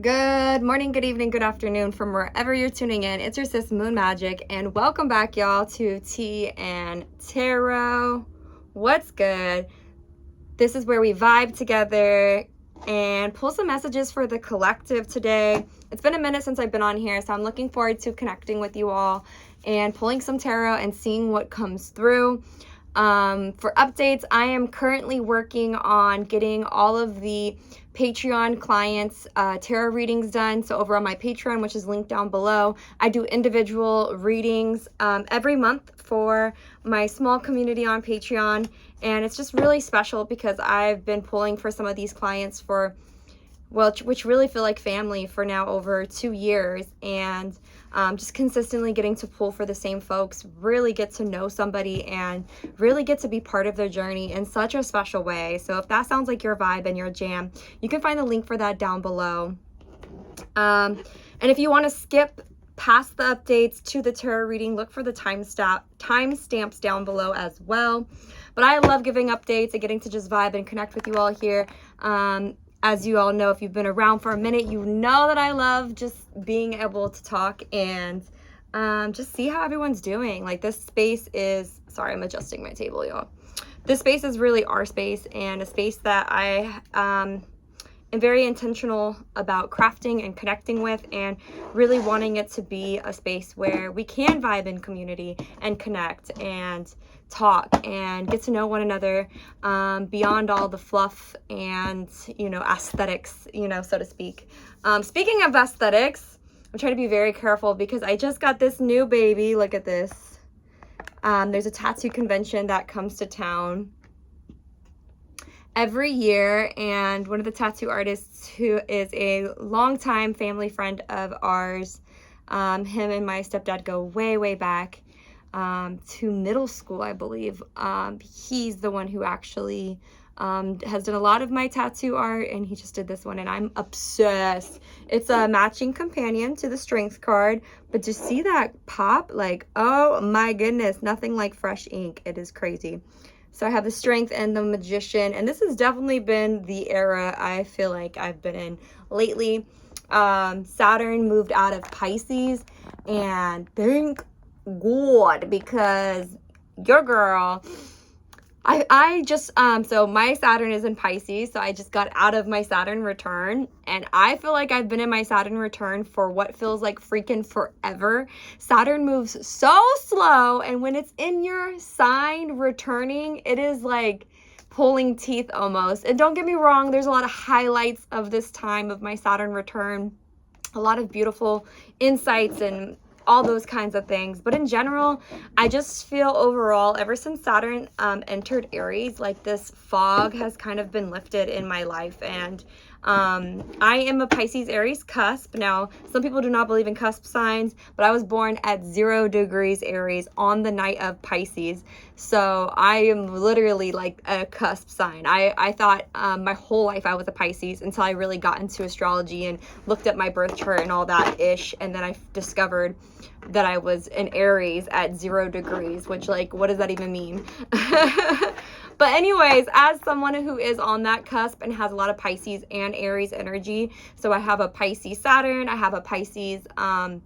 Good morning, good evening, good afternoon from wherever you're tuning in. It's your sis Moon Magic, and welcome back, y'all, to Tea and Tarot. What's good? This is where we vibe together and pull some messages for the collective today. It's been a minute since I've been on here, so I'm looking forward to connecting with you all and pulling some tarot and seeing what comes through. For updates, I am currently working on getting all of the Patreon clients tarot readings done. So over on my Patreon, which is linked down below, I do individual readings every month for my small community on Patreon. And it's just really special because I've been pulling for some of these clients for, well, which really feel like family for now over 2 years. And just consistently getting to pull for the same folks, really get to know somebody and really get to be part of their journey in such a special way. So if that sounds like your vibe and your jam, you can find the link for that down below. And if you want to skip past the updates to the tarot reading, look for the timestamps down below as well. But I love giving updates and getting to just vibe and connect with you all here. As you all know, if you've been around for a minute, you know that I love just being able to talk and just see how everyone's doing. Like, this space is, sorry, I'm adjusting my table, y'all. This space is really our space, and a space that I am very intentional about crafting and connecting with, and really wanting it to be a space where we can vibe in community and connect and talk and get to know one another beyond all the fluff and, you know, aesthetics, you know, so to speak. Speaking of aesthetics, I'm trying to be very careful because I just got this new baby. Look at this. There's a tattoo convention that comes to town every year, and one of the tattoo artists who is a longtime family friend of ours, him and my stepdad go way back to middle school, I believe. He's the one who actually has done a lot of my tattoo art, and he just did this one, and I'm obsessed. It's a matching companion to the Strength card, but to see that pop, like, oh my goodness, nothing like fresh ink. It is crazy. So I have the Strength and the Magician, and this has definitely been the era I feel like I've been in lately. Saturn moved out of Pisces, and thank God, because your girl, I just, so my Saturn is in Pisces, so I just got out of my Saturn return, and I feel like I've been in my Saturn return for what feels like freaking forever. Saturn moves so slow, and when it's in your sign returning, it is like pulling teeth almost. And don't get me wrong, there's a lot of highlights of this time of my Saturn return, a lot of beautiful insights and all those kinds of things. But in general, I just feel overall, ever since Saturn entered Aries, like this fog has kind of been lifted in my life. And I am a Pisces Aries cusp. Now, some people do not believe in cusp signs, but I was born at 0 degrees Aries on the night of Pisces. So I am literally like a cusp sign. I thought my whole life I was a Pisces until I really got into astrology and looked at my birth chart and all that ish. And then I discovered that I was an Aries at 0 degrees, which, like, what does that even mean? But anyways, as someone who is on that cusp and has a lot of Pisces and Aries energy, so I have a Pisces Saturn, I have a Pisces, what's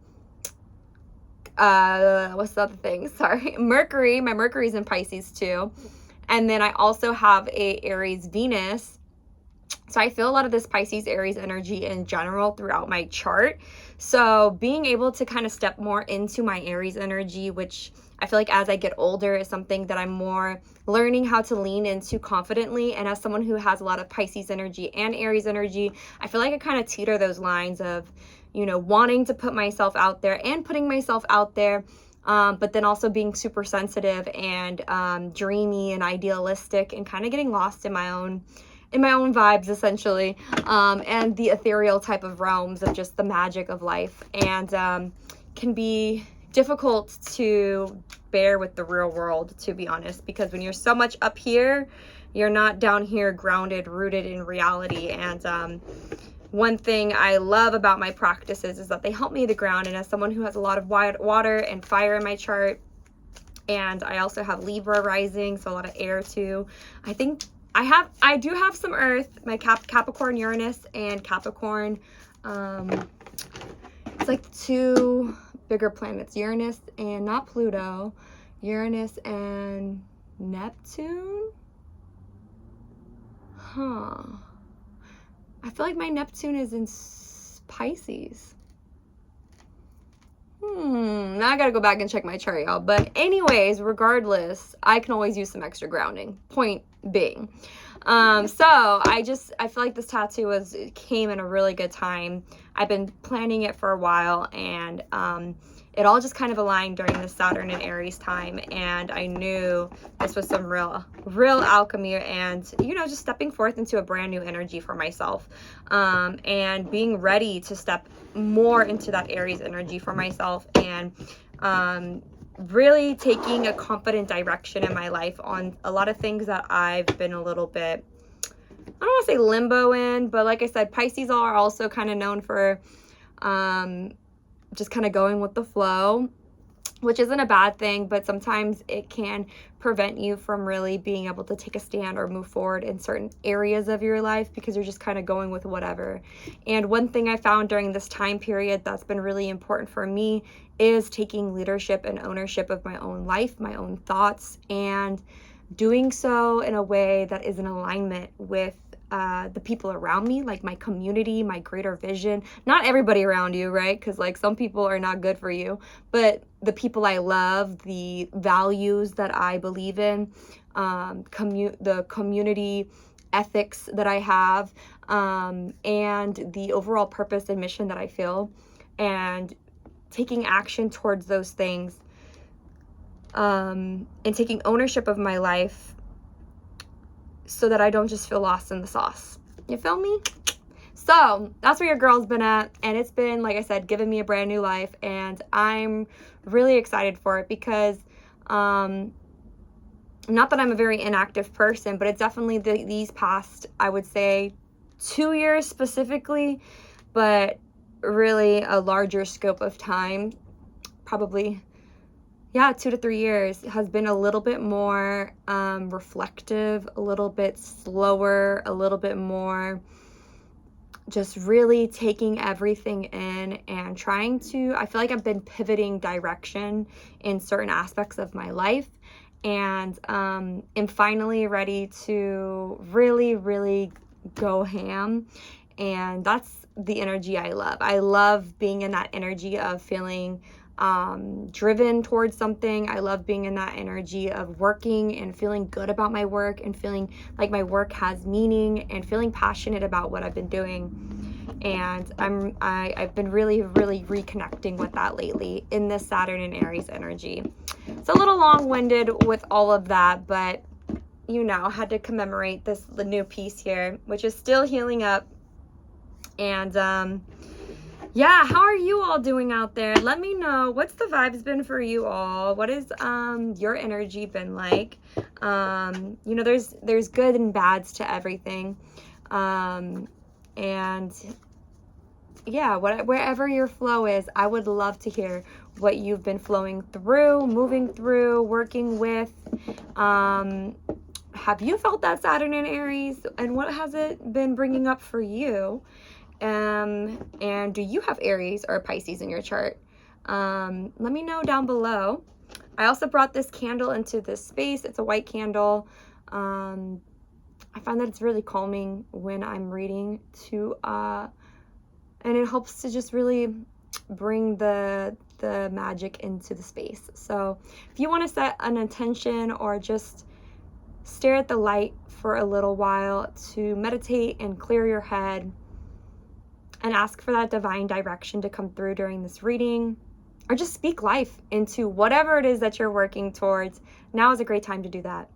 the other thing? Sorry, Mercury. My Mercury's in Pisces too. And then I also have a Aries Venus. So I feel a lot of this Pisces Aries energy in general throughout my chart. So being able to kind of step more into my Aries energy, which I feel like as I get older is something that I'm more learning how to lean into confidently. And as someone who has a lot of Pisces energy and Aries energy, I feel like I kind of teeter those lines of, you know, wanting to put myself out there and putting myself out there, but then also being super sensitive and dreamy and idealistic and kind of getting lost in my own vibes, essentially, and the ethereal type of realms of just the magic of life, and can be difficult to bear with the real world, to be honest, because when you're so much up here, you're not down here grounded, rooted in reality. And one thing I love about my practices is that they help me to ground, and as someone who has a lot of water and fire in my chart, and I also have Libra rising, so a lot of air too, I think I do have some Earth, my Capricorn, Uranus, and Capricorn. It's like the two bigger planets, Uranus and not Pluto, Uranus and Neptune. Huh. I feel like my Neptune is in Pisces. Now I gotta go back and check my chart, y'all. But anyways, regardless, I can always use some extra grounding. Point being. So I feel like this tattoo came in a really good time. I've been planning it for a while, and it all just kind of aligned during the Saturn and Aries time, and I knew this was some real alchemy, and you know, just stepping forth into a brand new energy for myself, and being ready to step more into that Aries energy for myself, and really taking a confident direction in my life on a lot of things that I've been a little bit, I don't want to say limbo in, but like I said, Pisces are also kind of known for just kind of going with the flow, which isn't a bad thing, but sometimes it can prevent you from really being able to take a stand or move forward in certain areas of your life because you're just kind of going with whatever. And one thing I found during this time period that's been really important for me is taking leadership and ownership of my own life, my own thoughts, and doing so in a way that is in alignment with the people around me, like my community, my greater vision. Not everybody around you, right? Because like some people are not good for you, but the people I love, the values that I believe in, the community ethics that I have, and the overall purpose and mission that I feel, and taking action towards those things, and taking ownership of my life so that I don't just feel lost in the sauce. You feel me? So that's where your girl's been at, and it's been, like I said, giving me a brand new life, and I'm really excited for it because not that I'm a very inactive person, but it's definitely these past, I would say 2 years specifically, but really a larger scope of time, probably 2 to 3 years, has been a little bit more reflective, a little bit slower, a little bit more just really taking everything in and trying to, I feel like I've been pivoting direction in certain aspects of my life, and am finally ready to really, really go ham. And that's the energy I love. I love being in that energy of feeling driven towards something. I love being in that energy of working and feeling good about my work and feeling like my work has meaning and feeling passionate about what I've been doing. And I've been really, really reconnecting with that lately in this Saturn and Aries energy. It's a little long-winded with all of that, but you know, had to commemorate the new piece here, which is still healing up. And yeah, how are you all doing out there? Let me know. What's the vibes been for you all? What has your energy been like? You know, there's good and bads to everything. And yeah, wherever your flow is, I would love to hear what you've been flowing through, moving through, working with. Have you felt that Saturn in Aries? And what has it been bringing up for you? And do you have Aries or Pisces in your chart? Let me know down below. I also brought this candle into this space. It's a white candle. I find that it's really calming when I'm reading too, and it helps to just really bring the magic into the space. So if you want to set an intention or just stare at the light for a little while to meditate and clear your head, and ask for that divine direction to come through during this reading, or just speak life into whatever it is that you're working towards, now is a great time to do that.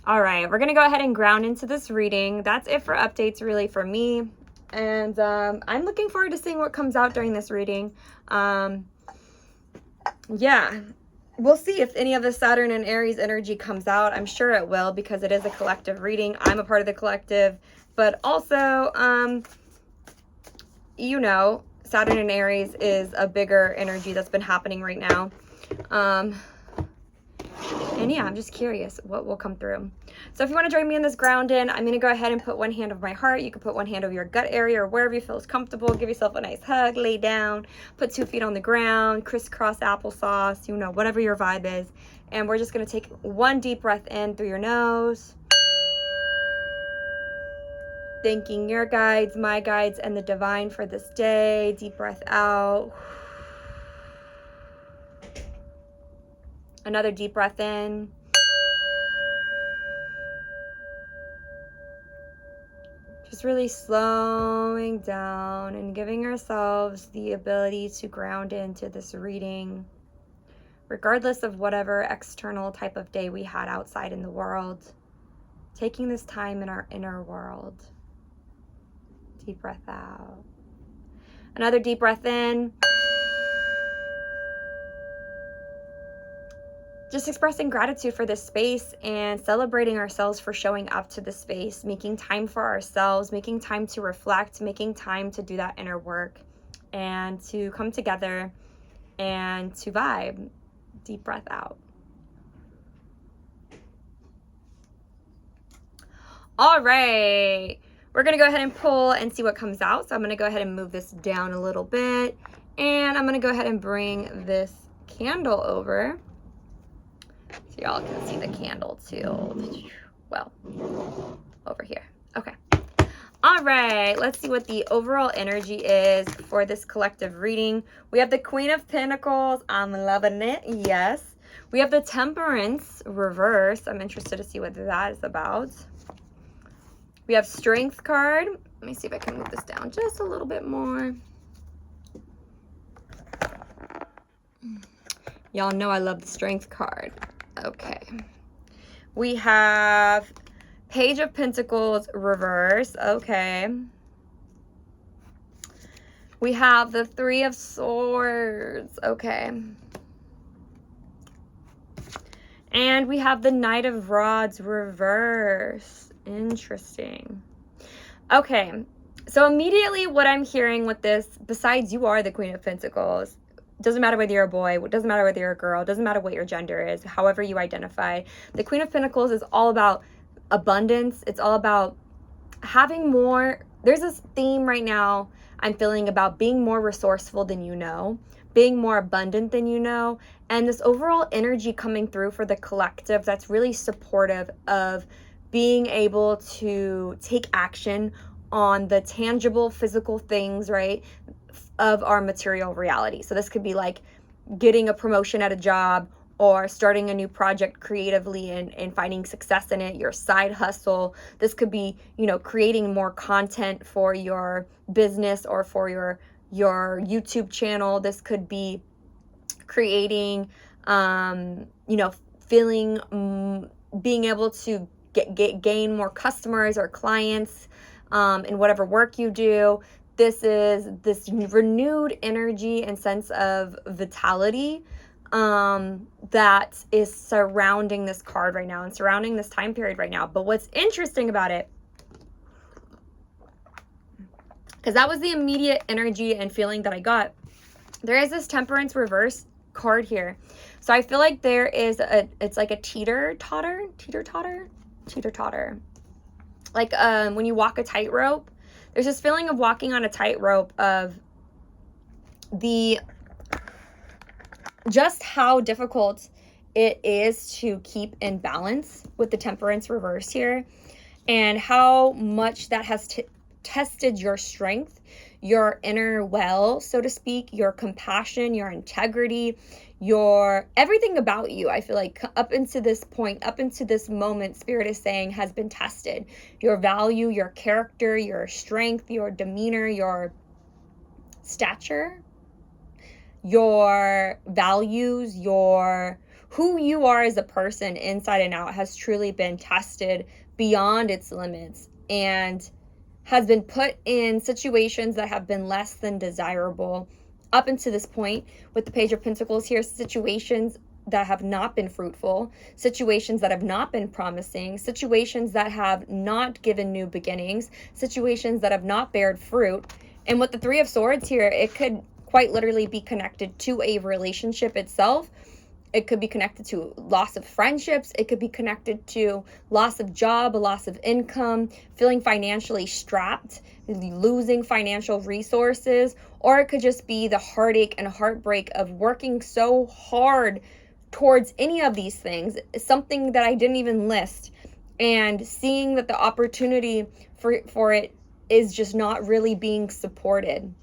All right, we're gonna go ahead and ground into this reading. That's it for updates really for me. And I'm looking forward to seeing what comes out during this reading. Yeah, we'll see if any of the Saturn and Aries energy comes out. I'm sure it will, because it is a collective reading. I'm a part of the collective, but also, you know, Saturn and Aries is a bigger energy that's been happening right now. And yeah, I'm just curious what will come through. So if you want to join me in this ground-in, I'm going to go ahead and put one hand over my heart. You can put one hand over your gut area or wherever you feel is comfortable. Give yourself a nice hug, lay down, put 2 feet on the ground, crisscross applesauce, you know, whatever your vibe is. And we're just going to take one deep breath in through your nose. Thanking your guides, my guides, and the divine for this day. Deep breath out. Another deep breath in. Just really slowing down and giving ourselves the ability to ground into this reading, regardless of whatever external type of day we had outside in the world. Taking this time in our inner world. Deep breath out. Another deep breath in. Just expressing gratitude for this space and celebrating ourselves for showing up to this space, making time for ourselves, making time to reflect, making time to do that inner work and to come together and to vibe. Deep breath out. All right, we're gonna go ahead and pull and see what comes out. So I'm gonna go ahead and move this down a little bit, and I'm gonna go ahead and bring this candle over so y'all can see the candle too. Well, over here. Okay. All right, let's see what the overall energy is for this collective reading. We have the Queen of Pentacles. I'm loving it. Yes. We have the Temperance reverse. I'm interested to see what that is about. We have Strength card. Let me see if I can move this down just a little bit more. Y'all know I love the Strength card. Okay. We have Page of Pentacles reverse. Okay. We have the Three of Swords. Okay. And we have the Knight of Rods reverse. Interesting. Okay. So immediately what I'm hearing with this, besides you are the Queen of Pentacles, doesn't matter whether you're a boy, it doesn't matter whether you're a girl, it doesn't matter what your gender is, however you identify. The Queen of Pentacles is all about abundance. It's all about having more. There's this theme right now I'm feeling about being more resourceful than you know, being more abundant than you know, and this overall energy coming through for the collective that's really supportive of being able to take action on the tangible physical things, right, of our material reality. So this could be like getting a promotion at a job, or starting a new project creatively and finding success in it, your side hustle. This could be, you know, creating more content for your business or for your YouTube channel. This could be creating, you know, feeling, being able to gain more customers or clients in whatever work you do. This is this renewed energy and sense of vitality that is surrounding this card right now and surrounding this time period right now. But what's interesting about it, because that was the immediate energy and feeling that I got, there is this Temperance reverse card here. So I feel like there is it's like a teeter-totter. Like when you walk a tightrope, there's this feeling of walking on a tightrope of just how difficult it is to keep in balance with the Temperance reverse here, and how much that has tested your strength, your inner well, so to speak, your compassion, your integrity, your everything about you. I feel like up into this point, up into this moment, Spirit is saying has been tested. Your value, your character, your strength, your demeanor, your stature, your values, your who you are as a person inside and out has truly been tested beyond its limits, and has been put in situations that have been less than desirable up until this point. With the Page of Pentacles here, situations have not been fruitful, situations that have not been promising, situations that have not given new beginnings, situations that have not bared fruit. And with the Three of Swords here, it could quite literally be connected to a relationship itself. It could be connected to loss of friendships. It could be connected to loss of job, a loss of income, feeling financially strapped, losing financial resources, or it could just be the heartache and heartbreak of working so hard towards any of these things, something that I didn't even list, and seeing that the opportunity for it is just not really being supported.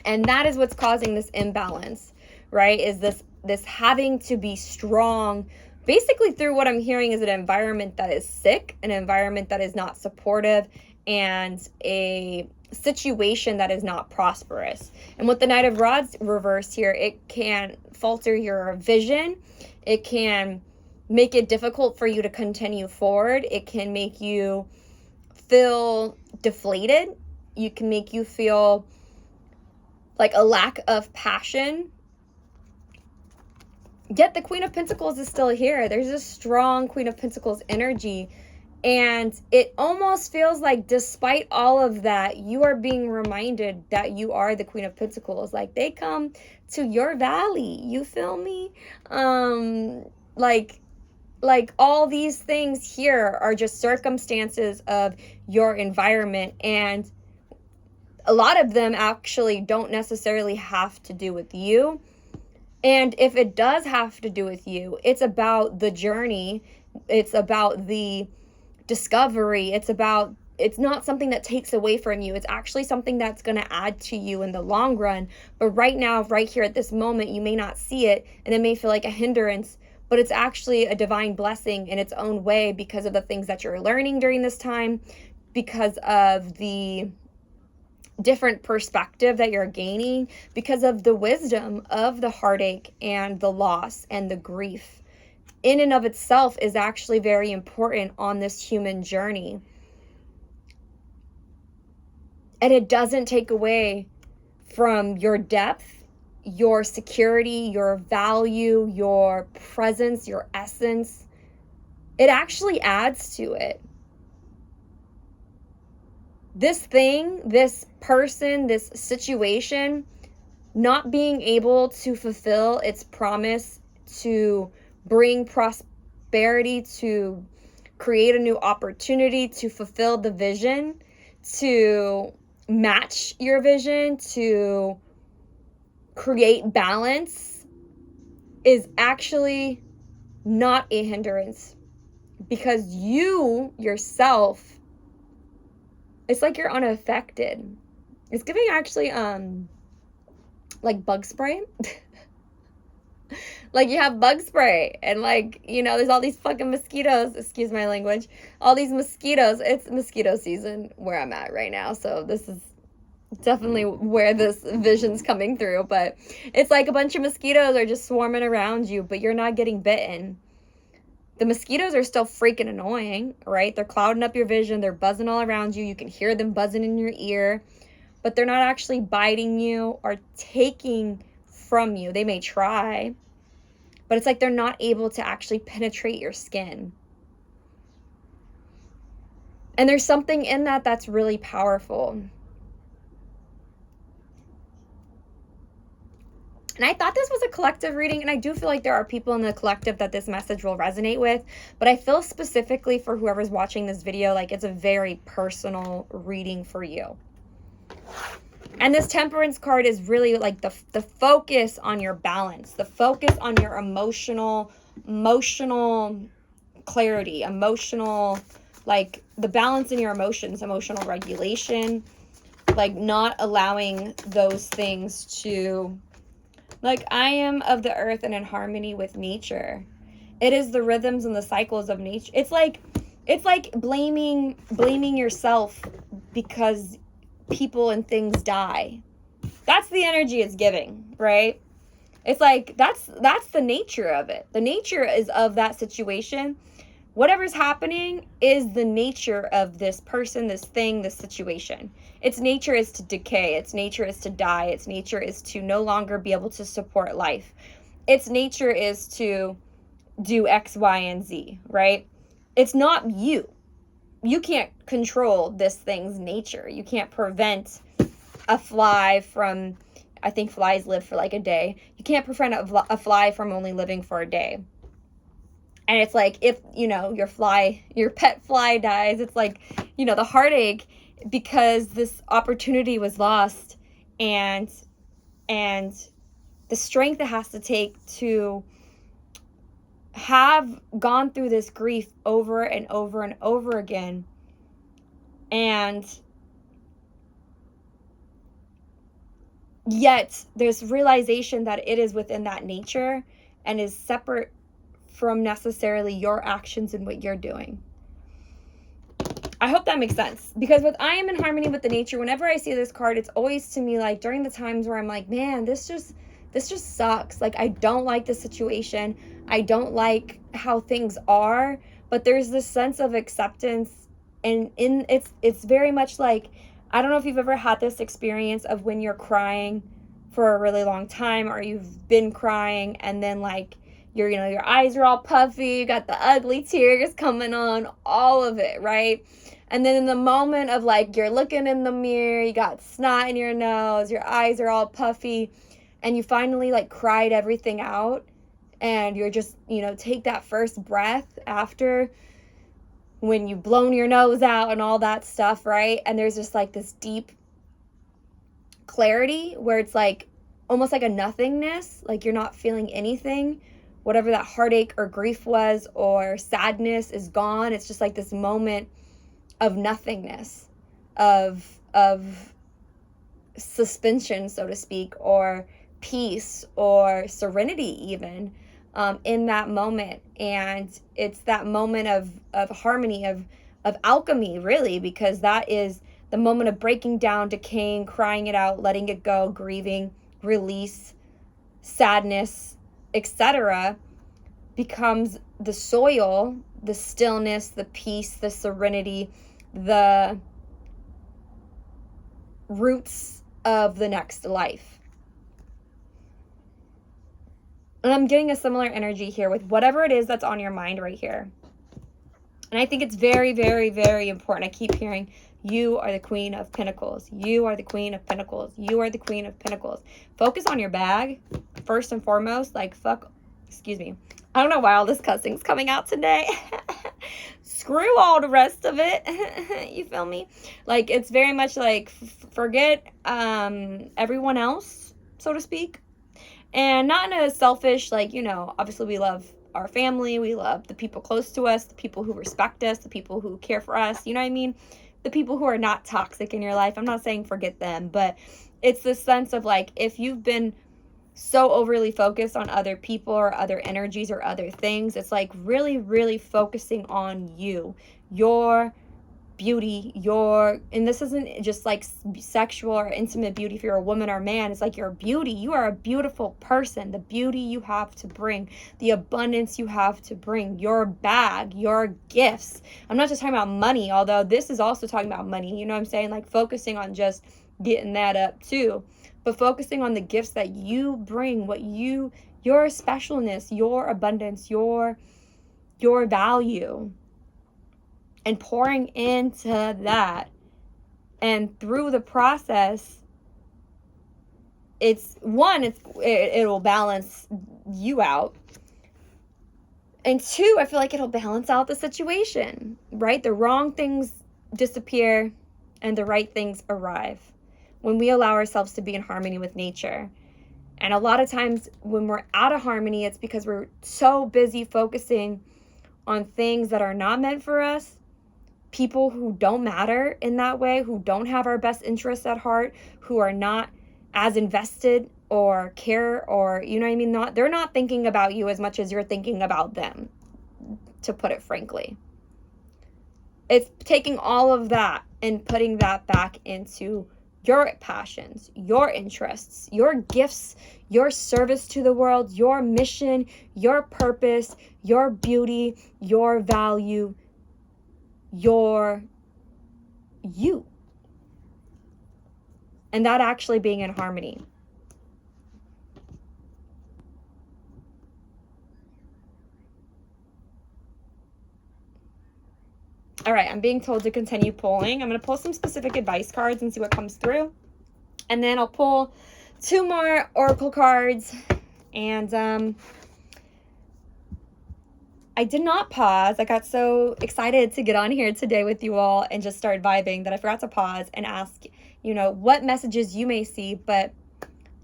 And that is what's causing this imbalance, right? Is this having to be strong, basically through what I'm hearing is an environment that is sick, an environment that is not supportive, and a situation that is not prosperous. And with the Knight of Rods reversed here, it can falter your vision. It can make it difficult for you to continue forward. It can make you feel deflated. You can make you feel like a lack of passion. Yet the Queen of Pentacles is still here. There's a strong Queen of Pentacles energy. And it almost feels like despite all of that, you are being reminded that you are the Queen of Pentacles. Like they come to your valley. You feel me? Like all these things here are just circumstances of your environment. And a lot of them actually don't necessarily have to do with you. And if it does have to do with you, it's about the journey. It's about the discovery. It's not something that takes away from you. It's actually something that's going to add to you in the long run. But right now, right here at this moment, you may not see it, and it may feel like a hindrance, but it's actually a divine blessing in its own way because of the things that you're learning during this time, because of the different perspective that you're gaining, because of the wisdom of the heartache and the loss and the grief in and of itself is actually very important on this human journey. And it doesn't take away from your depth, your security, your value, your presence, your essence. It actually adds to it. This thing, this person, this situation, not being able to fulfill its promise to bring prosperity, to create a new opportunity, to fulfill the vision, to match your vision, to create balance, is actually not a hindrance, because you yourself, it's like you're unaffected. It's giving actually like bug spray. Like you have bug spray and like, you know, there's all these fucking mosquitoes, excuse my language, all these mosquitoes. It's mosquito season where I'm at right now, so this is definitely where this vision's coming through. But it's like a bunch of mosquitoes are just swarming around you, but you're not getting bitten. The mosquitoes are still freaking annoying, right? They're clouding up your vision. They're buzzing all around you. You can hear them buzzing in your ear, but they're not actually biting you or taking from you. They may try, but it's like they're not able to actually penetrate your skin. And there's something in that that's really powerful. And I thought this was a collective reading, and I do feel like there are people in the collective that this message will resonate with, but I feel specifically for whoever's watching this video, like it's a very personal reading for you. And this Temperance card is really like the focus on your balance, the focus on your emotional clarity, like the balance in your emotions, emotional regulation, like not allowing those things to, like, I am of the earth and in harmony with nature. It is the rhythms and the cycles of nature. It's like blaming yourself because people and things die. That's the energy it's giving, right? It's like that's the nature of it. The nature is of that situation. Whatever's happening is the nature of this person, this thing, this situation. Its nature is to decay. Its nature is to die. Its nature is to no longer be able to support life. its nature is to do X, Y, and Z, right? It's not you. You can't control this thing's nature. You can't prevent a fly from, I think flies live for like a day. You can't prevent a fly from only living for a day. And it's like, if, you know, your pet fly dies, it's like, you know, the heartache because this opportunity was lost, and the strength it has to take to have gone through this grief over and over and over again. And yet there's realization that it is within that nature and is separate from necessarily your actions and what you're doing. I hope that makes sense, because with I am in harmony with the nature, whenever I see this card, it's always to me like during the times where I'm like, man, this just sucks. Like, I don't like the situation. I don't like how things are, but there's this sense of acceptance, and it's very much like, I don't know if you've ever had this experience of when you're crying for a really long time, or you've been crying and then like your eyes are all puffy, you got the ugly tears coming on, all of it, right? And then in the moment of like, you're looking in the mirror, you got snot in your nose, your eyes are all puffy, and you finally like cried everything out, and you're just, take that first breath after when you've blown your nose out and all that stuff, right? And there's just like this deep clarity where it's like almost like a nothingness, like you're not feeling anything. Whatever that heartache or grief was or sadness is gone. It's just like this moment of nothingness, of suspension, so to speak, or peace or serenity even, in that moment. And it's that moment of harmony, of alchemy, really, because that is the moment of breaking down, decaying, crying it out, letting it go, grieving, release, sadness, etc., becomes the soil, the stillness, the peace, the serenity, the roots of the next life. And I'm getting a similar energy here with whatever it is that's on your mind right here. And I think it's very, very, very important. I keep hearing, you are the Queen of Pentacles. You are the Queen of Pentacles. You are the Queen of Pentacles. Focus on your bag, first and foremost. Like, excuse me. I don't know why all this cussing's coming out today. Screw all the rest of it. You feel me? Like, it's very much like, forget everyone else, so to speak. And not in a selfish, like, obviously we love our family. We love the people close to us, the people who respect us, the people who care for us. You know what I mean? The people who are not toxic in your life. I'm not saying forget them, but it's this sense of like, if you've been so overly focused on other people or other energies or other things, it's like really, really focusing on you, your beauty, and this isn't just like sexual or intimate beauty if you're a woman or man. It's like your beauty. You are a beautiful person. The beauty you have to bring, the abundance you have to bring, your bag, your gifts. I'm not just talking about money, although this is also talking about money. You know what I'm saying? Like focusing on just getting that up too, but focusing on the gifts that you bring, your specialness, your abundance, your value, and pouring into that. And through the process, it'll balance you out. And two, I feel like it'll balance out the situation, right? The wrong things disappear and the right things arrive when we allow ourselves to be in harmony with nature. And a lot of times when we're out of harmony, it's because we're so busy focusing on things that are not meant for us, people who don't matter in that way, who don't have our best interests at heart, who are not as invested or care, or, you know what I mean? They're not thinking about you as much as you're thinking about them, to put it frankly. It's taking all of that and putting that back into your passions, your interests, your gifts, your service to the world, your mission, your purpose, your beauty, your value, your you. And that actually being in harmony. All right, I'm being told to continue pulling. I'm going to pull some specific advice cards and see what comes through. And then I'll pull 2 more oracle cards. And I did not pause. I got so excited to get on here today with you all and just start vibing that I forgot to pause and ask, what messages you may see. But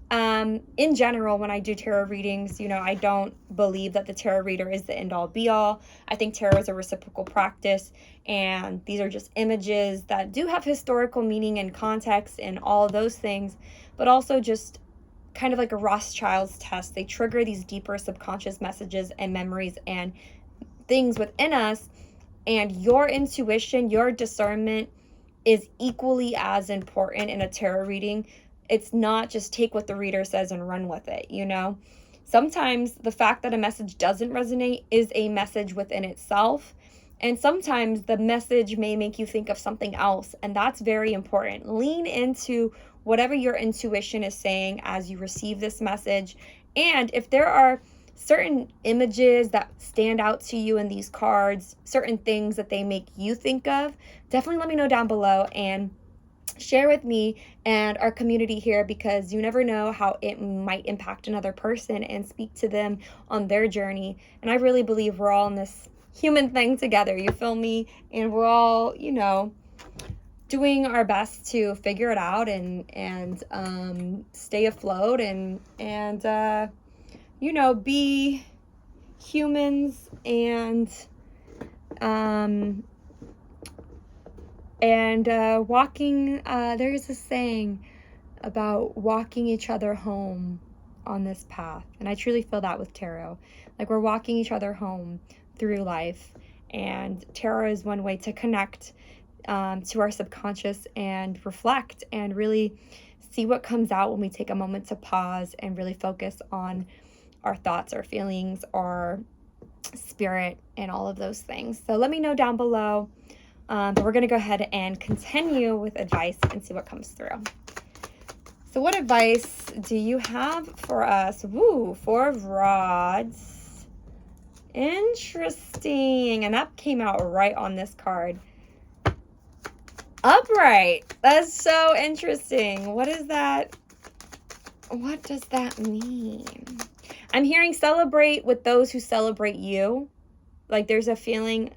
in general, when I do tarot readings, I don't believe that the tarot reader is the end-all be-all. I think tarot is a reciprocal practice, and these are just images that do have historical meaning and context and all of those things, but also just kind of like a Rothschild's test. They trigger these deeper subconscious messages and memories and things within us, and your intuition, your discernment is equally as important in a tarot reading. It's not just take what the reader says and run with it, Sometimes the fact that a message doesn't resonate is a message within itself. And sometimes the message may make you think of something else. And that's very important. Lean into whatever your intuition is saying as you receive this message. And if there are certain images that stand out to you in these cards, certain things that they make you think of, definitely let me know down below and share with me and our community here, because you never know how it might impact another person and speak to them on their journey. And I really believe we're all in this human thing together, you feel me? And we're all, doing our best to figure it out and stay afloat and be humans and walking, there's a saying about walking each other home on this path. And I truly feel that with tarot. Like we're walking each other home through life. And tarot is one way to connect to our subconscious and reflect and really see what comes out when we take a moment to pause and really focus on our thoughts, our feelings, our spirit, and all of those things. So let me know down below. But we're going to go ahead and continue with advice and see what comes through. So what advice do you have for us? Woo, 4 of Rods. Interesting. And that came out right on this card. Upright. That's so interesting. What is that? What does that mean? I'm hearing celebrate with those who celebrate you. Like there's a feeling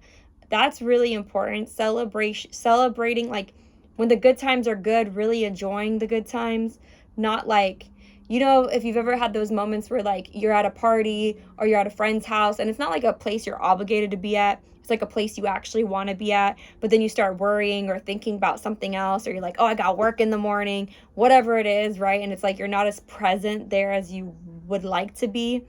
that's really important. Celebrating, like when the good times are good, really enjoying the good times. Not like, if you've ever had those moments where like you're at a party or you're at a friend's house and it's not like a place you're obligated to be at. It's like a place you actually want to be at. But then you start worrying or thinking about something else, or you're like, oh, I got work in the morning, whatever it is, right? And it's like you're not as present there as you would like to be.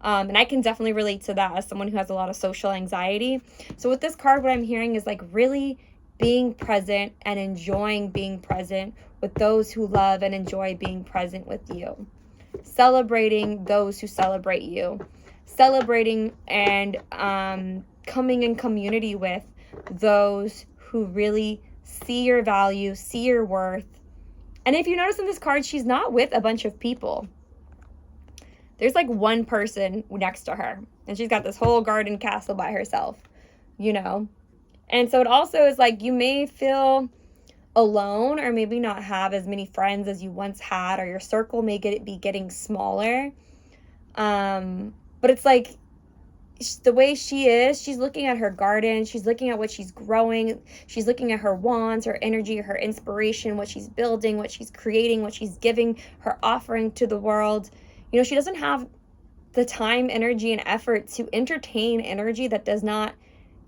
And I can definitely relate to that as someone who has a lot of social anxiety. So with this card, what I'm hearing is like really being present and enjoying being present with those who love and enjoy being present with you. Celebrating those who celebrate you. Celebrating and coming in community with those who really see your value, see your worth. And if you notice in this card, she's not with a bunch of people. There's like one person next to her, and she's got this whole garden castle by herself, And so it also is like you may feel alone or maybe not have as many friends as you once had, or your circle may be getting smaller. But it's like the way she is, she's looking at her garden, she's looking at what she's growing, she's looking at her wands, her energy, her inspiration, what she's building, what she's creating, what she's giving, her offering to the world. She doesn't have the time, energy, and effort to entertain energy that does not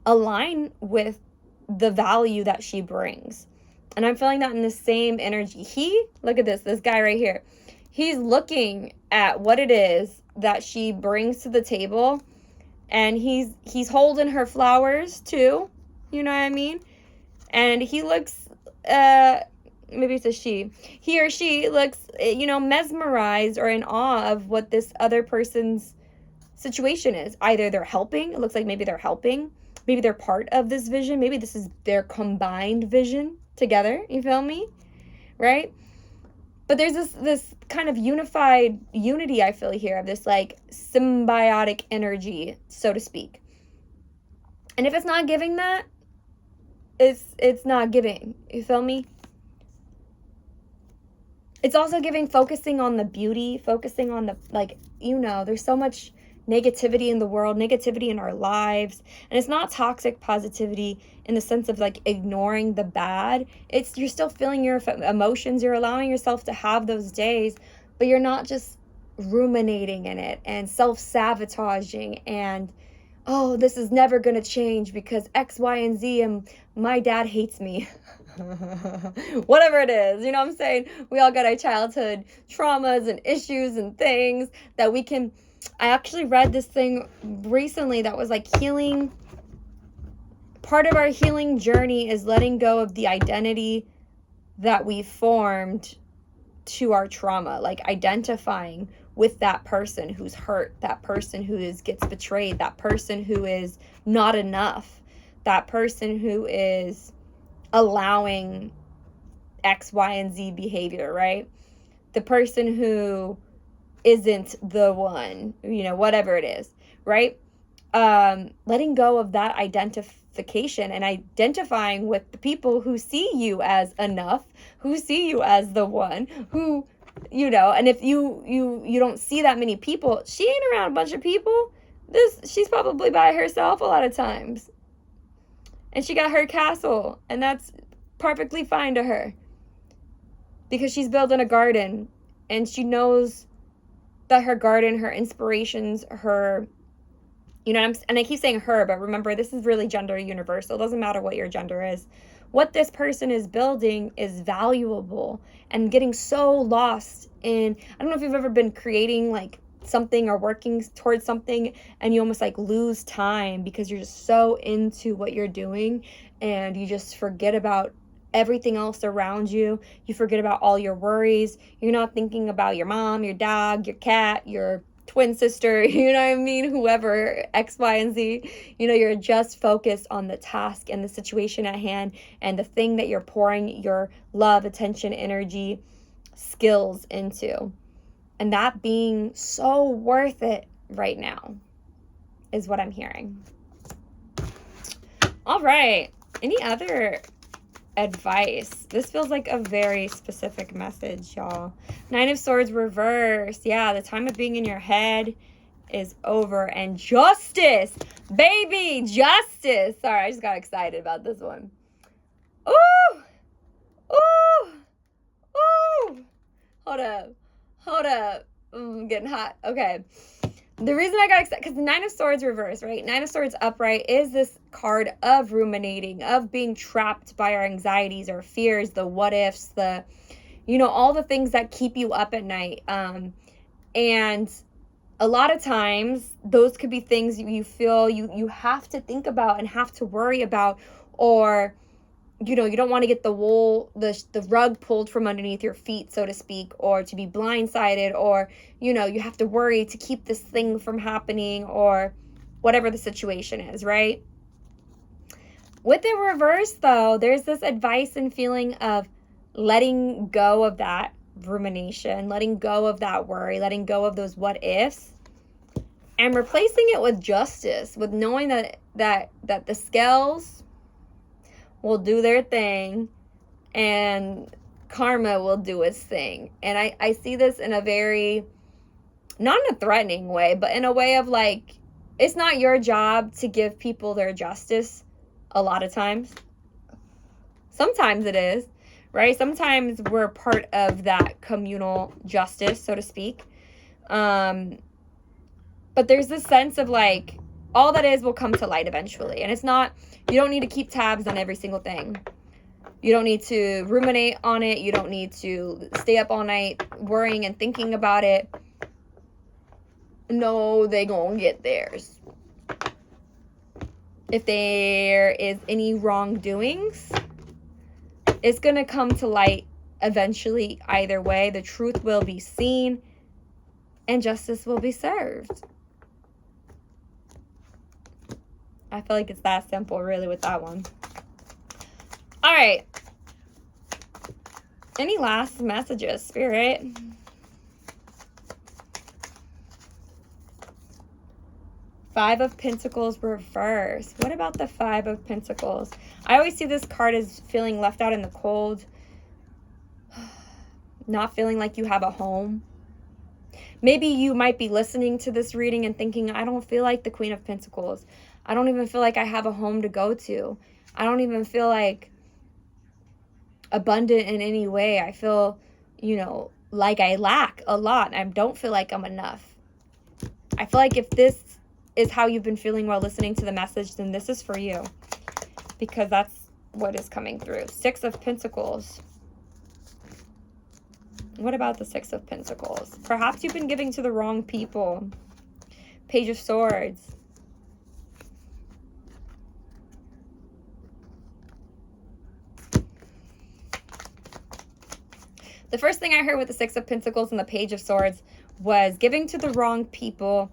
align with the value that she brings. And I'm feeling that in the same energy. Look at this guy right here. He's looking at what it is that she brings to the table, and he's holding her flowers too. You know what I mean? And he looks, maybe it's a she. He or she looks, mesmerized or in awe of what this other person's situation is. Either they're helping. It looks like maybe they're helping. Maybe they're part of this vision. Maybe this is their combined vision together. You feel me? Right? But there's this kind of unity I feel here, of this like symbiotic energy, so to speak. And if it's not giving that, it's not giving. You feel me? It's also giving focusing on the beauty, focusing on the, like, there's so much negativity in the world, negativity in our lives. And it's not toxic positivity in the sense of like ignoring the bad. It's, you're still feeling your emotions. You're allowing yourself to have those days, but you're not just ruminating in it and self-sabotaging and, oh, this is never going to change because X, Y, and Z, and my dad hates me. Whatever it is, you know what I'm saying? We all got our childhood traumas and issues and things that we can. I actually read this thing recently that was like healing. Part of our healing journey is letting go of the identity that we formed to our trauma, like identifying with that person who's hurt, that person who gets betrayed, that person who is not enough, that person who is allowing X, Y, and Z behavior, right? The person who isn't the one, whatever it is, right? Letting go of that identification and identifying with the people who see you as enough, who see you as the one, who, and if you don't see that many people, she ain't around a bunch of people. She's probably by herself a lot of times. And she got her castle, and that's perfectly fine to her. Because she's building a garden, and she knows that her garden, her inspirations, her, and I keep saying her, but remember, this is really gender universal. It doesn't matter what your gender is. What this person is building is valuable, and getting so lost in, I don't know if you've ever been creating like something or working towards something and you almost like lose time because you're just so into what you're doing and you just forget about everything else around you. You forget about all your worries. You're not thinking about your mom, your dog, your cat, your twin sister, you know what I mean? Whoever, X, Y, and Z, you're just focused on the task and the situation at hand and the thing that you're pouring your love, attention, energy, skills into. And that being so worth it right now is what I'm hearing. All right. Any other advice? This feels like a very specific message, y'all. 9 of Swords reverse. Yeah, the time of being in your head is over. And justice, baby, justice. Sorry, I just got excited about this one. Ooh, ooh, ooh. Hold up. I'm getting hot. Okay. The reason I got excited, because the 9 of Swords reverse, right? 9 of Swords upright is this card of ruminating, of being trapped by our anxieties, our fears, the what ifs, the, all the things that keep you up at night. And a lot of times those could be things you feel you have to think about and have to worry about, or you don't want to get the rug pulled from underneath your feet, so to speak, or to be blindsided, or, you have to worry to keep this thing from happening, or whatever the situation is, right? With the reverse, though, there's this advice and feeling of letting go of that rumination, letting go of that worry, letting go of those what ifs, and replacing it with justice, with knowing that the scales will do their thing and karma will do its thing. And I see this in a very, not in a threatening way, but in a way of like, it's not your job to give people their justice a lot of times. Sometimes it is, right? Sometimes we're part of that communal justice, so to speak. But there's this sense of like, all that is will come to light eventually. And it's not, you don't need to keep tabs on every single thing. You don't need to ruminate on it. You don't need to stay up all night worrying and thinking about it. No, they gonna get theirs. If there is any wrongdoings, it's gonna come to light eventually either way. The truth will be seen and justice will be served. I feel like it's that simple, really, with that one. All right. Any last messages, Spirit? Five of Pentacles reverse. What about the Five of Pentacles? I always see this card as feeling left out in the cold. Not feeling like you have a home. Maybe you might be listening to this reading and thinking, I don't feel like the Queen of Pentacles. I don't even feel like I have a home to go to. I don't even feel like abundant in any way. I feel, you know, like I lack a lot. I don't feel like I'm enough. I feel like if this is how you've been feeling while listening to the message, then this is for you, because that's what is coming through. Six of Pentacles. What about the Six of Pentacles? Perhaps you've been giving to the wrong people. Page of Swords. The first thing I heard with the Six of Pentacles and the Page of Swords was giving to the wrong people,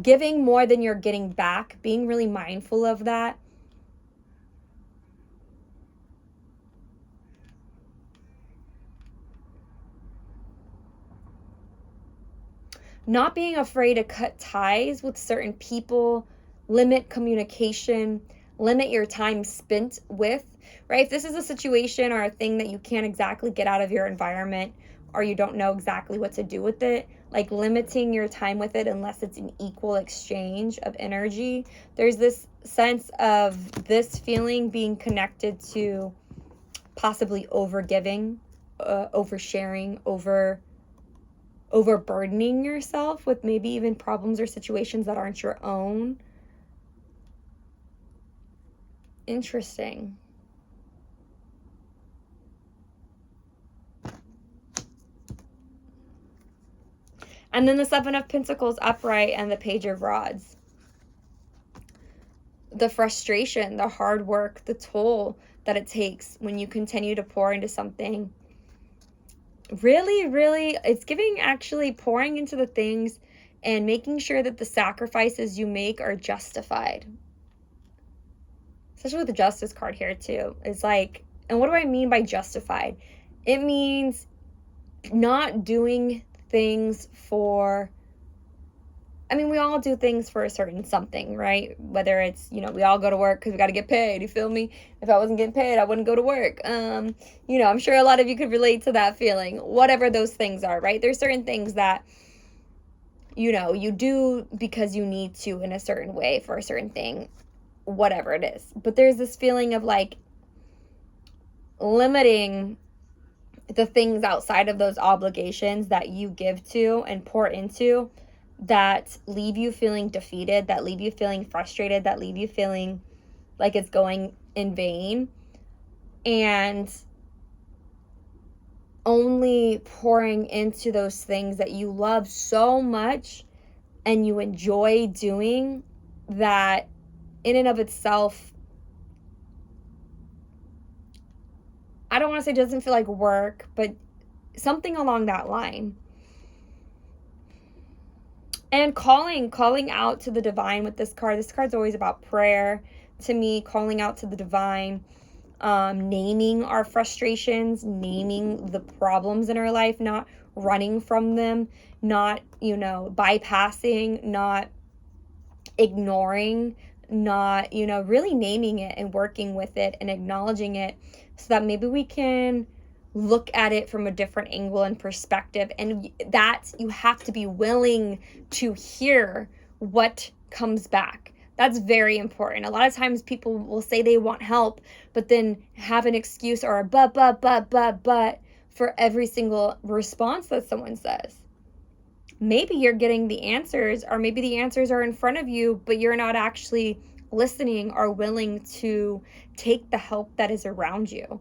giving more than you're getting back, being really mindful of that. Not being afraid to cut ties with certain people, limit communication, limit your time spent with, right? If this is a situation or a thing that you can't exactly get out of your environment, or you don't know exactly what to do with it, like limiting your time with it unless it's an equal exchange of energy. There's this sense of this feeling being connected to possibly overgiving, oversharing, overburdening yourself with maybe even problems or situations that aren't your own. Interesting. And then the Seven of Pentacles upright and the Page of Rods. The frustration, the hard work, the toll that it takes when you continue to pour into something. Really, really, it's giving actually pouring into the things and making sure that the sacrifices you make are justified. Especially with the Justice card here too. It's like, and what do I mean by justified? It means not doing things for, I mean, we all do things for a certain something, right? Whether it's, you know, we all go to work because we got to get paid. You feel me? If I wasn't getting paid, I wouldn't go to work. You know, I'm sure a lot of you could relate to that feeling. Whatever those things are, right? There's certain things that, you know, you do because you need to in a certain way for a certain thing, whatever it is. But there's this feeling of like limiting the things outside of those obligations that you give to and pour into that leave you feeling defeated, that leave you feeling frustrated, that leave you feeling like it's going in vain, and only pouring into those things that you love so much and you enjoy doing, that in and of itself, I don't want to say doesn't feel like work, but something along that line. And calling out to the divine with this card. This card's always about prayer to me, calling out to the divine, naming our frustrations, naming the problems in our life, not running from them, not, you know, bypassing, not ignoring, not, you know, really naming it and working with it and acknowledging it, so that maybe we can look at it from a different angle and perspective. And that you have to be willing to hear what comes back. That's very important. A lot of times people will say they want help, but then have an excuse or a but for every single response that someone says. Maybe you're getting the answers, or maybe the answers are in front of you, but you're not actually listening or willing to take the help that is around you.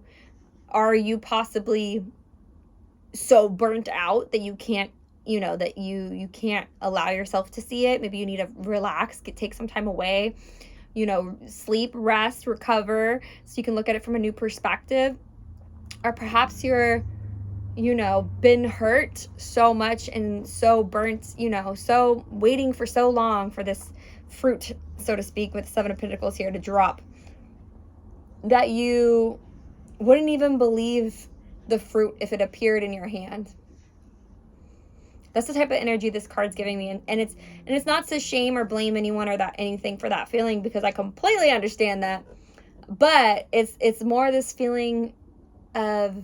Are you possibly so burnt out that you can't, you know, that you can't allow yourself to see it? Maybe you need to relax, take some time away, you know, sleep, rest, recover, so you can look at it from a new perspective. Or perhaps you're, you know, been hurt so much and so burnt, you know, so waiting for so long for this fruit, so to speak, with Seven of Pentacles here to drop, that you wouldn't even believe the fruit if it appeared in your hand. That's the type of energy this card's giving me. And it's not to shame or blame anyone or that anything for that feeling, because I completely understand that. But it's more this feeling of,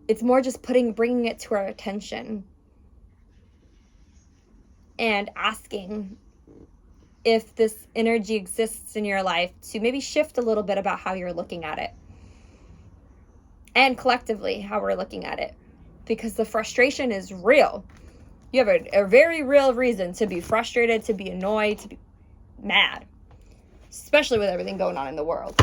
it's more just bringing it to our attention and asking if this energy exists in your life to maybe shift a little bit about how you're looking at it, and collectively how we're looking at it, because the frustration is real. You have a very real reason to be frustrated, to be annoyed, to be mad, especially with everything going on in the world.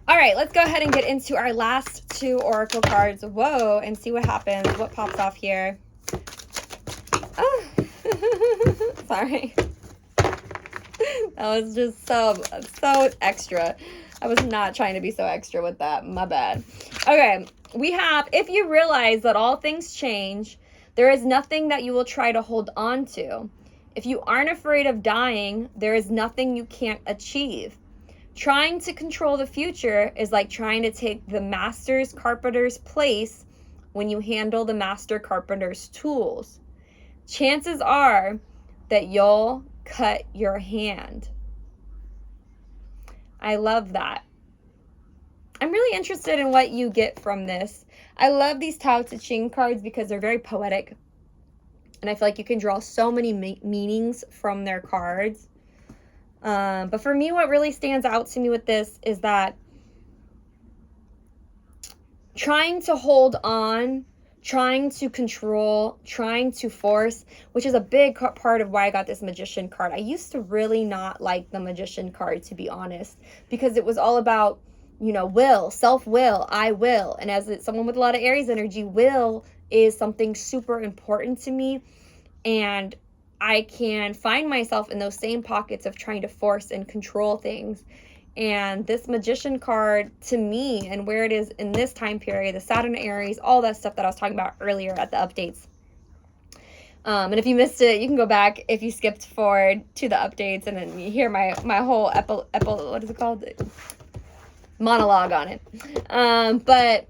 All right, let's go ahead and get into our last 2 oracle cards. Whoa, and see what happens, what pops off here. Oh, sorry. That was just so extra. I was not trying to be so extra with that. My bad. Okay, we have, if you realize that all things change, there is nothing that you will try to hold on to. If you aren't afraid of dying, there is nothing you can't achieve. Trying to control the future is like trying to take the master carpenter's place when you handle the master carpenter's tools. Chances are that you'll cut your hand. I love that. I'm really interested in what you get from this. I love these Tao Te Ching cards because they're very poetic. And I feel like you can draw so many meanings from their cards. But for me, what really stands out to me with this is that trying to hold on, trying to control, trying to force, which is a big part of why I got this Magician card. I used to really not like the Magician card, to be honest, because it was all about, you know, will, self-will, I will. And as someone with a lot of Aries energy, will is something super important to me. And I can find myself in those same pockets of trying to force and control things. And this Magician card, to me, and where it is in this time period, the Saturn, Aries, all that stuff that I was talking about earlier at the updates. And if you missed it, you can go back if you skipped forward to the updates, and then you hear my whole what is it called? Monologue on it. But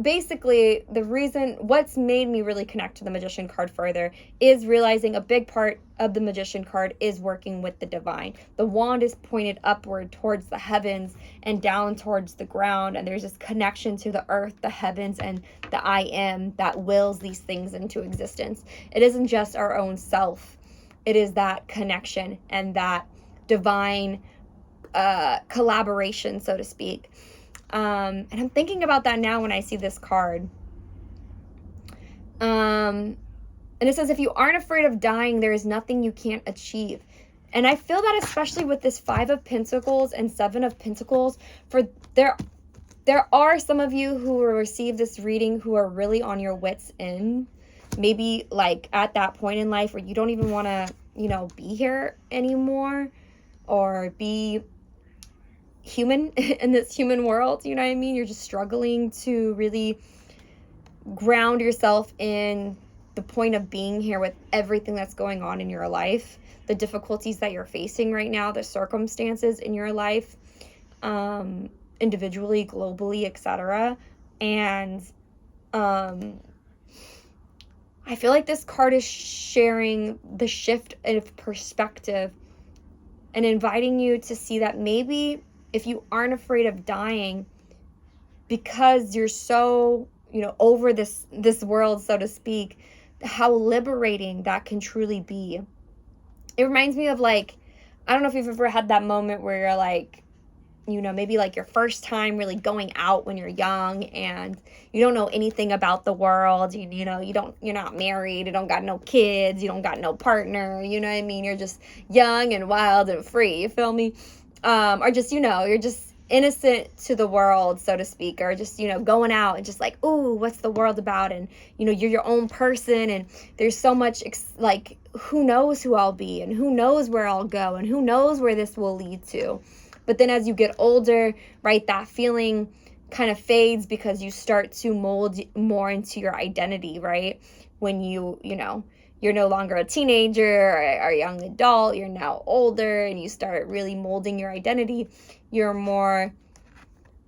basically, the reason, what's made me really connect to the Magician card further is realizing a big part of the Magician card is working with the divine. The wand is pointed upward towards the heavens and down towards the ground, and there's this connection to the earth, the heavens, and the I am that wills these things into existence. It isn't just our own self. It is that connection and that divine collaboration, so to speak. And I'm thinking about that now when I see this card. And it says, if you aren't afraid of dying, there is nothing you can't achieve. And I feel that especially with this 5 of Pentacles and 7 of Pentacles, for there are some of you who will receive this reading who are really on your wits' end. Maybe like at that point in life where you don't even want to, you know, be here anymore or be human in this human world, you know what I mean? You're just struggling to really ground yourself in the point of being here with everything that's going on in your life, the difficulties that you're facing right now, the circumstances in your life, individually, globally, etc. And I feel like this card is sharing the shift of perspective and inviting you to see that maybe if you aren't afraid of dying because you're so, you know, over this world, so to speak, how liberating that can truly be. It reminds me of, like, I don't know if you've ever had that moment where you're like, you know, maybe like your first time really going out when you're young and you don't know anything about the world. You know, you're not married, you don't got no kids, you don't got no partner, you know what I mean? You're just young and wild and free, you feel me? Or just, you know, you're just innocent to the world, so to speak, or just, you know, going out and just like, ooh, what's the world about? And, you know, you're your own person and there's so much, like, who knows who I'll be and who knows where I'll go and who knows where this will lead to. But then as you get older, right, that feeling kind of fades because you start to mold more into your identity, right? When you know, you're no longer a teenager or a young adult, you're now older and you start really molding your identity. You're more,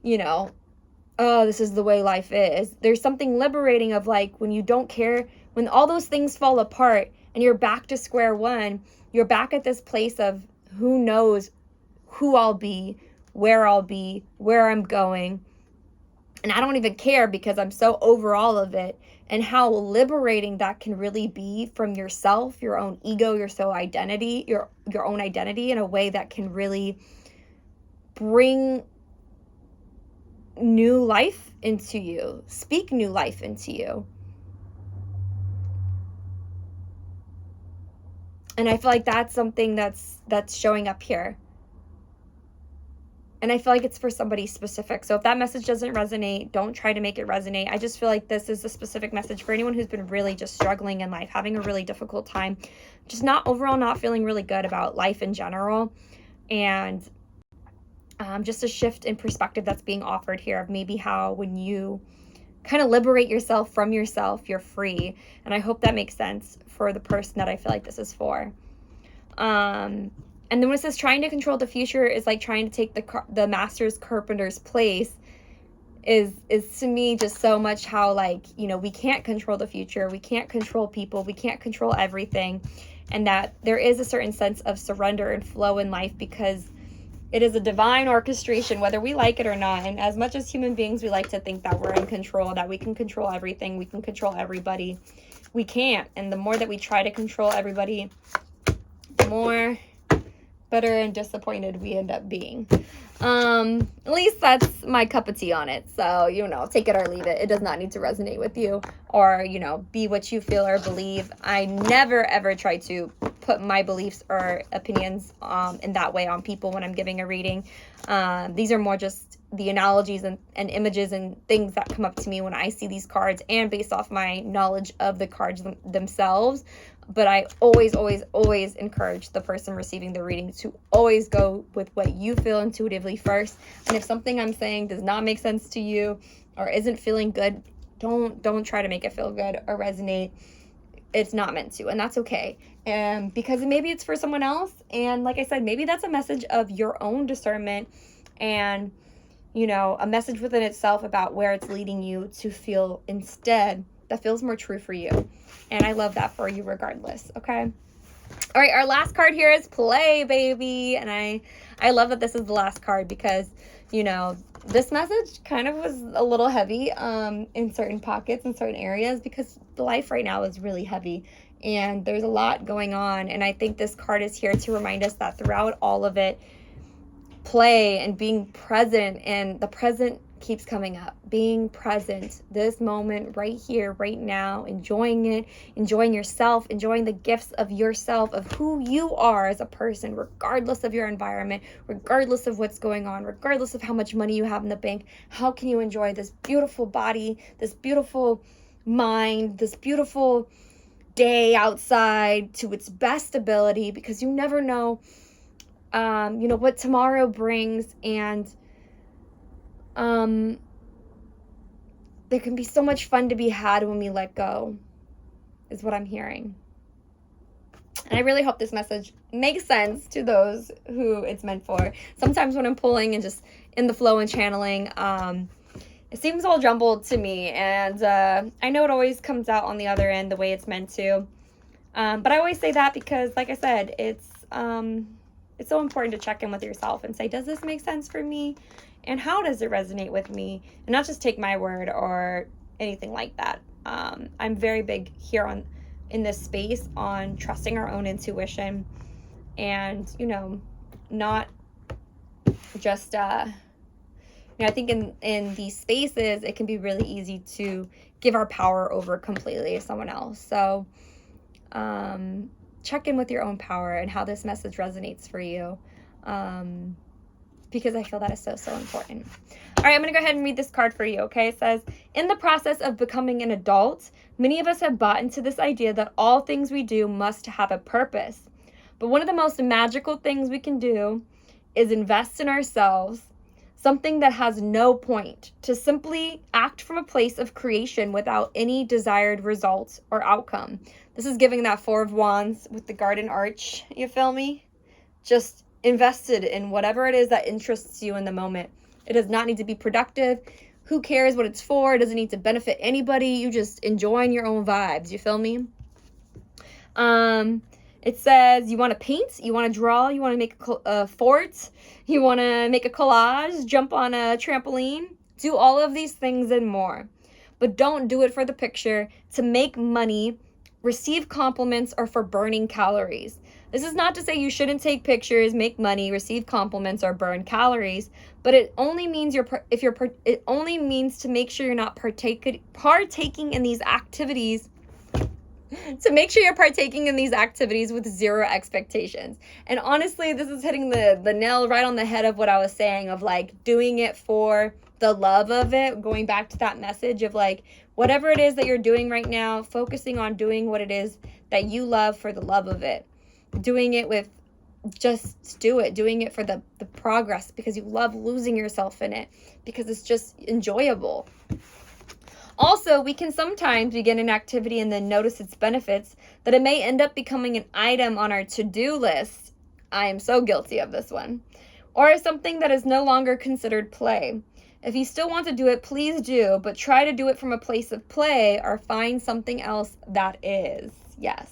you know, oh, this is the way life is. There's something liberating of like when you don't care, when all those things fall apart and you're back to square one, you're back at this place of who knows who I'll be, where I'm going. And I don't even care because I'm so over all of it, and how liberating that can really be from yourself, your own ego, your own identity in a way that can really bring new life into you, speak new life into you. And I feel like that's something that's showing up here. And I feel like it's for somebody specific. So if that message doesn't resonate, don't try to make it resonate. I just feel like this is a specific message for anyone who's been really just struggling in life, having a really difficult time, just not feeling really good about life in general. And just a shift in perspective that's being offered here of maybe how when you kind of liberate yourself from yourself, you're free. And I hope that makes sense for the person that I feel like this is for. And then when it says trying to control the future is like trying to take the master's carpenter's place is to me just so much how, like, you know, we can't control the future. We can't control people. We can't control everything. And that there is a certain sense of surrender and flow in life because it is a divine orchestration, whether we like it or not. And as much as human beings, we like to think that we're in control, that we can control everything. We can control everybody. We can't. And the more that we try to control everybody, the more bitter and disappointed we end up being. At least that's my cup of tea on it. So, you know, take it or leave it. It does not need to resonate with you or, you know, be what you feel or believe. I never, ever try to put my beliefs or opinions in that way on people when I'm giving a reading. These are more just the analogies and images and things that come up to me when I see these cards and based off my knowledge of the cards themselves. But I always, always, always encourage the person receiving the reading to always go with what you feel intuitively first. And if something I'm saying does not make sense to you or isn't feeling good, don't try to make it feel good or resonate. It's not meant to, and that's okay. And because maybe it's for someone else. And like I said, maybe that's a message of your own discernment and, you know, a message within itself about where it's leading you to feel instead that feels more true for you. And I love that for you regardless, okay? All right, our last card here is play, baby. And I love that this is the last card because, you know, this message kind of was a little heavy in certain pockets, in certain areas, because the life right now is really heavy and there's a lot going on. And I think this card is here to remind us that throughout all of it, play and being present, and the present keeps coming up, being present, this moment right here, right now, enjoying it, enjoying yourself, enjoying the gifts of yourself, of who you are as a person, regardless of your environment, regardless of what's going on, regardless of how much money you have in the bank. How can you enjoy this beautiful body, this beautiful mind, this beautiful day outside to its best ability, because you never know, you know, what tomorrow brings. And there can be so much fun to be had when we let go, is what I'm hearing. And I really hope this message makes sense to those who it's meant for. Sometimes when I'm pulling and just in the flow and channeling, it seems all jumbled to me. And I know it always comes out on the other end the way it's meant to. But I always say that because, like I said, it's so important to check in with yourself and say, does this make sense for me? And how does it resonate with me? And not just take my word or anything like that. I'm very big here in this space on trusting our own intuition and, you know, not just, you know, I think in these spaces, it can be really easy to give our power over completely to someone else. So check in with your own power and how this message resonates for you. Because I feel that is so, so important. All right, I'm going to go ahead and read this card for you, okay? It says, in the process of becoming an adult, many of us have bought into this idea that all things we do must have a purpose. But one of the most magical things we can do is invest in ourselves, something that has no point, to simply act from a place of creation without any desired result or outcome. This is giving that Four of Wands with the garden arch, you feel me? Just invested in whatever it is that interests you in the moment. It does not need to be productive. Who cares what it's for? It doesn't need to benefit anybody. You just enjoying your own vibes. You feel me? It says you want to paint, you want to draw, you want to make a fort, you want to make a collage, jump on a trampoline. Do all of these things and more. But don't do it for the picture, to make money, receive compliments, or for burning calories. This is not to say you shouldn't take pictures, make money, receive compliments, or burn calories, but it only means it only means to make sure you're not partaking in these activities. To make sure you're partaking in these activities with zero expectations. And honestly, this is hitting the nail right on the head of what I was saying, of like doing it for the love of it, going back to that message of like, whatever it is that you're doing right now, focusing on doing what it is that you love for the love of it. Doing it with, just do it. Doing it for the progress, because you love losing yourself in it, because it's just enjoyable. Also, we can sometimes begin an activity and then notice its benefits, that it may end up becoming an item on our to-do list. I am so guilty of this one. Or something that is no longer considered play. If you still want to do it, please do, but try to do it from a place of play, or find something else that is. Yes.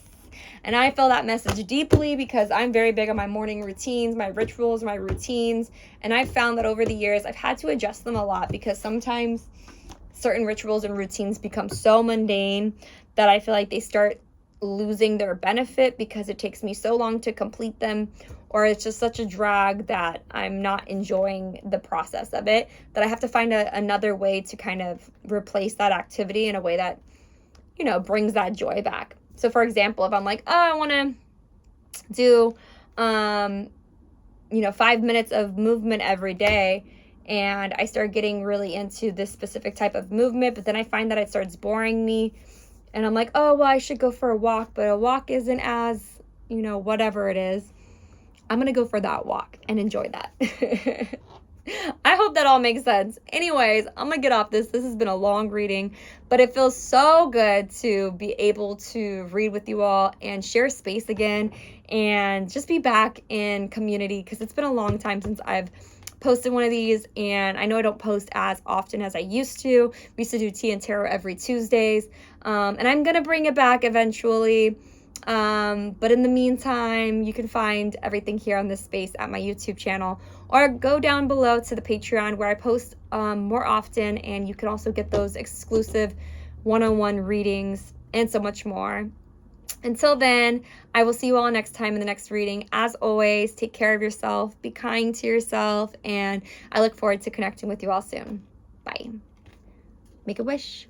And I feel that message deeply, because I'm very big on my morning routines, my rituals, my routines. And I've found that over the years, I've had to adjust them a lot, because sometimes certain rituals and routines become so mundane that I feel like they start losing their benefit because it takes me so long to complete them, or it's just such a drag that I'm not enjoying the process of it, that I have to find another way to kind of replace that activity in a way that, you know, brings that joy back. So for example, if I'm like, oh, I want to do, 5 minutes of movement every day, and I start getting really into this specific type of movement, but then I find that it starts boring me, and I'm like, oh, well, I should go for a walk, but a walk isn't as, whatever it is. I'm going to go for that walk and enjoy that. I hope that all makes sense. Anyways, I'm going to get off this. This has been a long reading, but it feels so good to be able to read with you all and share space again, and just be back in community, because it's been a long time since I've posted one of these, and I know I don't post as often as I used to. We used to do tea and tarot every Tuesdays, and I'm gonna bring it back eventually, but in the meantime, you can find everything here on this space at my YouTube channel, or go down below to the Patreon, where I post more often, and you can also get those exclusive one-on-one readings and so much more. Until then, I will see you all next time in the next reading. As always, take care of yourself, be kind to yourself, and I look forward to connecting with you all soon. Bye. Make a wish.